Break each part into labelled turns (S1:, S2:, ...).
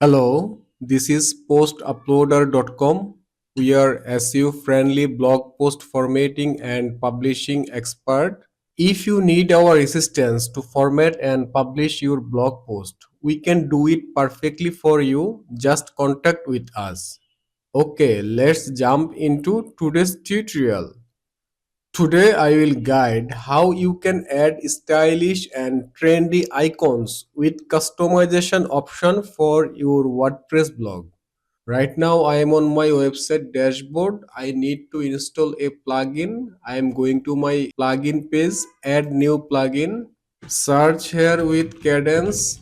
S1: Hello, this is postuploader.com. We are SEO-friendly blog post formatting and publishing expert. If you need our assistance to format and publish your blog post, we can do it perfectly for you. Just contact with us. Okay, let's jump into today's tutorial. Today I will guide how you can add stylish and trendy icons with customization option for your WordPress blog. Right now I am on my website dashboard. I need to install a plugin. I am going to my plugin page, add new plugin, search here with Kadence.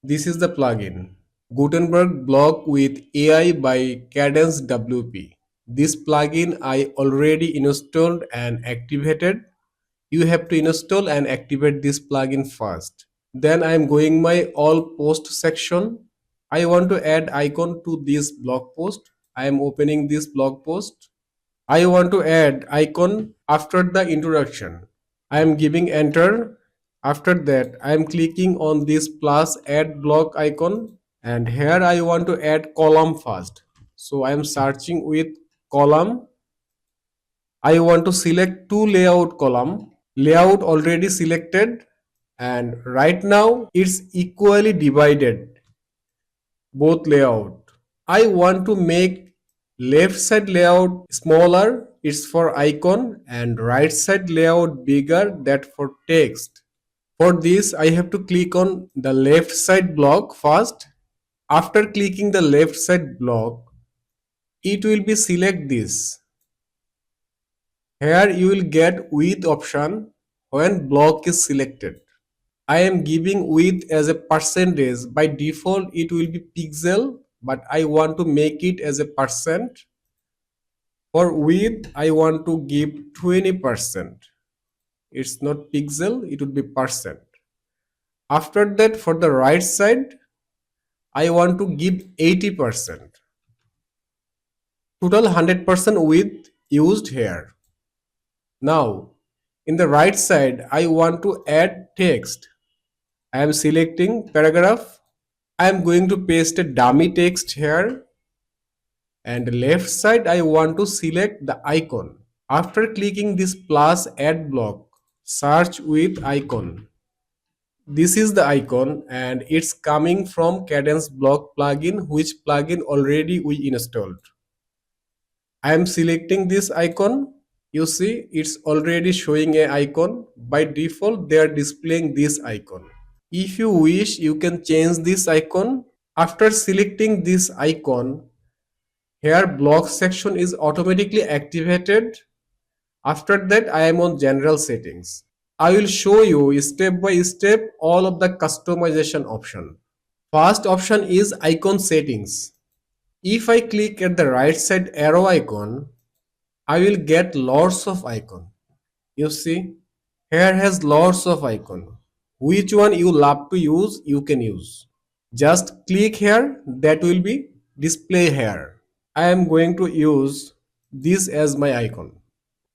S1: This is the plugin. Gutenberg block with AI by Kadence WP. This plugin I already installed and activated. You have to install and activate this plugin first. Then I am going my all post section. I want to add icon to this blog post. I am opening this blog post. I want to add icon after the introduction. I am giving enter. After that, I am clicking on this plus add block icon, and here I want to add column first. So I am searching with column. I want to select two layout column. Layout already selected, and right now it's equally divided, both layout. I want to make left side layout smaller, it's for icon, and right side layout bigger, that for text. For this I have to click on the left side block first. After clicking the left side block, it will be select this. Here you will get width option when block is selected. I am giving width as a percentage. By default it will be pixel, but I want to make it as a percent. For width I want to give 20%. It's not pixel, it would be percent. After that, for the right side I want to give 80%. Total 100% width used here. Now in the right side I want to add text. I am selecting paragraph. I am going to paste a dummy text here, and left side I want to select the icon. After clicking this plus add block, search with icon. This is the icon and it's coming from Kadence Block Plugin, which plugin already we installed. I am selecting this icon. You see it's already showing a icon. By default they are displaying this icon. If you wish, you can change this icon. After selecting this icon, here block section is automatically activated. After that, I am on general settings. I will show you step by step all of the customization option. First option is icon settings. If I click at the right side arrow icon, I will get lots of icon. You see, here has lots of icon. Which one you love to use, you can use. Just click here, that will be display here. I am going to use this as my icon.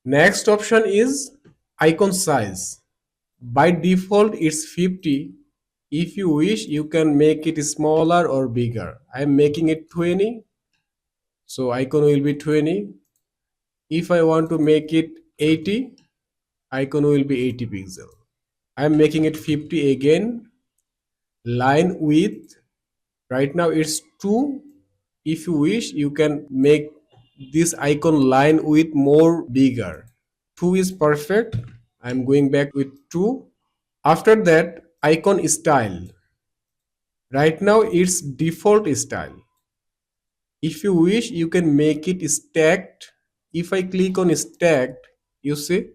S1: Next option is icon size. By default it's 50. If you wish, you can make it smaller or bigger. I am making it 20. So icon will be 20. If I want to make it 80, icon will be 80 pixel. I am making it 50 again. Line width, right now it's 2. If you wish, you can make this icon line width more bigger. 2 is perfect. I'm going back with 2. After that, icon style. Right now it's default style. If you wish, you can make it stacked. If I click on stacked, you see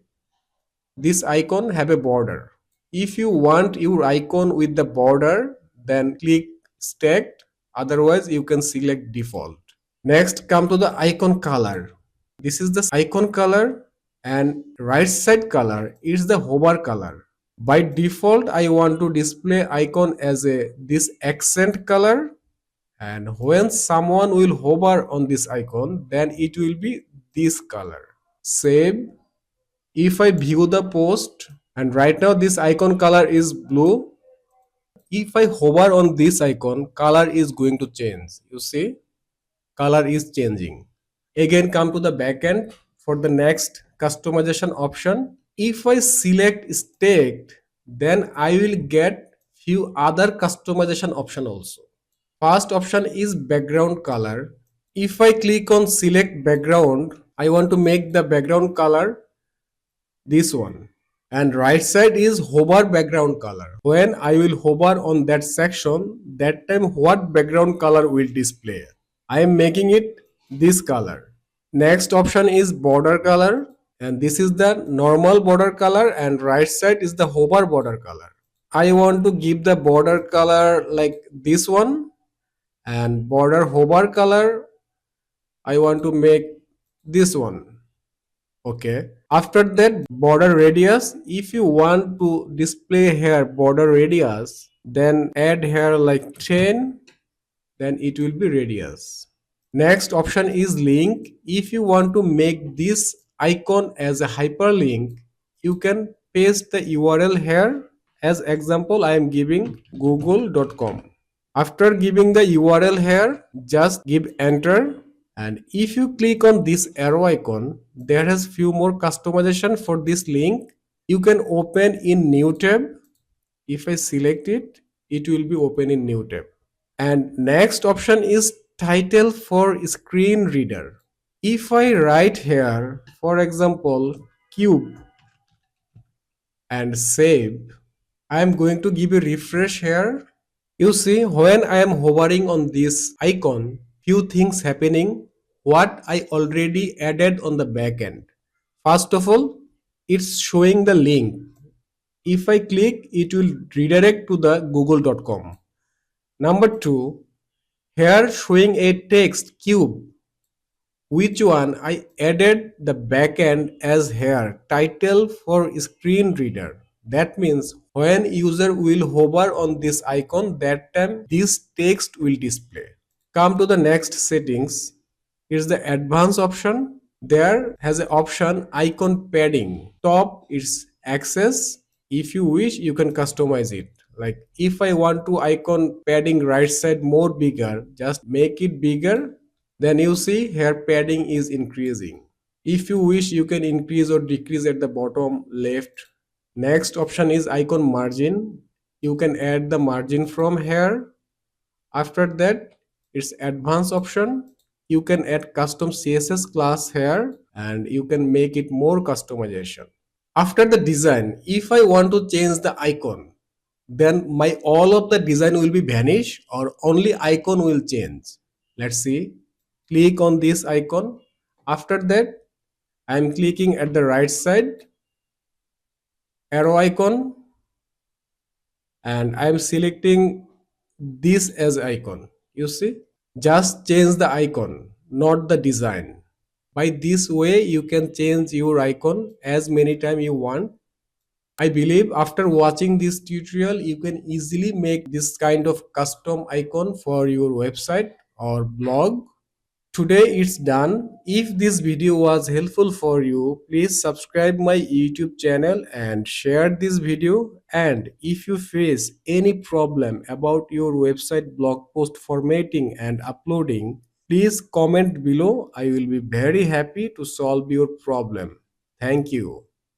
S1: this icon have a border. If you want your icon with the border, then click stacked. Otherwise you can select default. Next, come to the icon color. This is the icon color, and right side color is the hover color. By default I want to display icon as a this accent color, and when someone will hover on this icon, then it will be this color. Save. If I view the post, and right now this icon color is blue, if I hover on this icon, color is going to change. You see, color is changing. Again, come to the backend for the next customization option. If I select state, then I will get few other customization option also. First option is background color. If I click on select background, I want to make the background color this one. And right side is hover background color. When I will hover on that section, that time what background color will display. I am making it this color. Next option is border color, and this is the normal border color, and right side is the hover border color. I want to give the border color like this one, and border hover color I want to make this one. Okay. After that, border radius, if you want to display here border radius, then add here like 10, then it will be radius. Next option is link. If you want to make this icon as a hyperlink, you can paste the URL here. As example, I am giving google.com. After giving the URL here, just give enter. And if you click on this arrow icon, there has few more customization for this link. You can open in new tab. If I select it, it will be open in new tab. And next option is title for screen reader. If I write here, for example, cube and save, I am going to give a refresh here. You see, when I am hovering on this icon, few things happening what I already added on the back end. First of all, it's showing the link. If I click, it will redirect to the google.com. Number two, here showing a text cube, which one I added the backend as here title for screen reader. That means when user will hover on this icon, that time this text will display. Come to the next settings. Here's the advanced option. There has an option icon padding. Top is access. If you wish, you can customize it. Like if I want to icon padding right side more bigger, just make it bigger. Then you see here padding is increasing. If you wish, you can increase or decrease at the bottom left. Next option is icon margin. You can add the margin from here. After that, it's advanced option. You can add custom CSS class here and you can make it more customization. After the design, if I want to change the icon, then my all of the design will be vanish or only icon will change. Let's see. Click on this icon. After that, I'm clicking at the right side arrow icon and I'm selecting this as icon. You see, just change the icon, not the design. By this way, you can change your icon as many times you want. I believe after watching this tutorial, you can easily make this kind of custom icon for your website or blog. Today it's done. If this video was helpful for you, please subscribe my YouTube channel and share this video. And if you face any problem about your website blog post formatting and uploading, please comment below. I will be very happy to solve your problem. Thank you.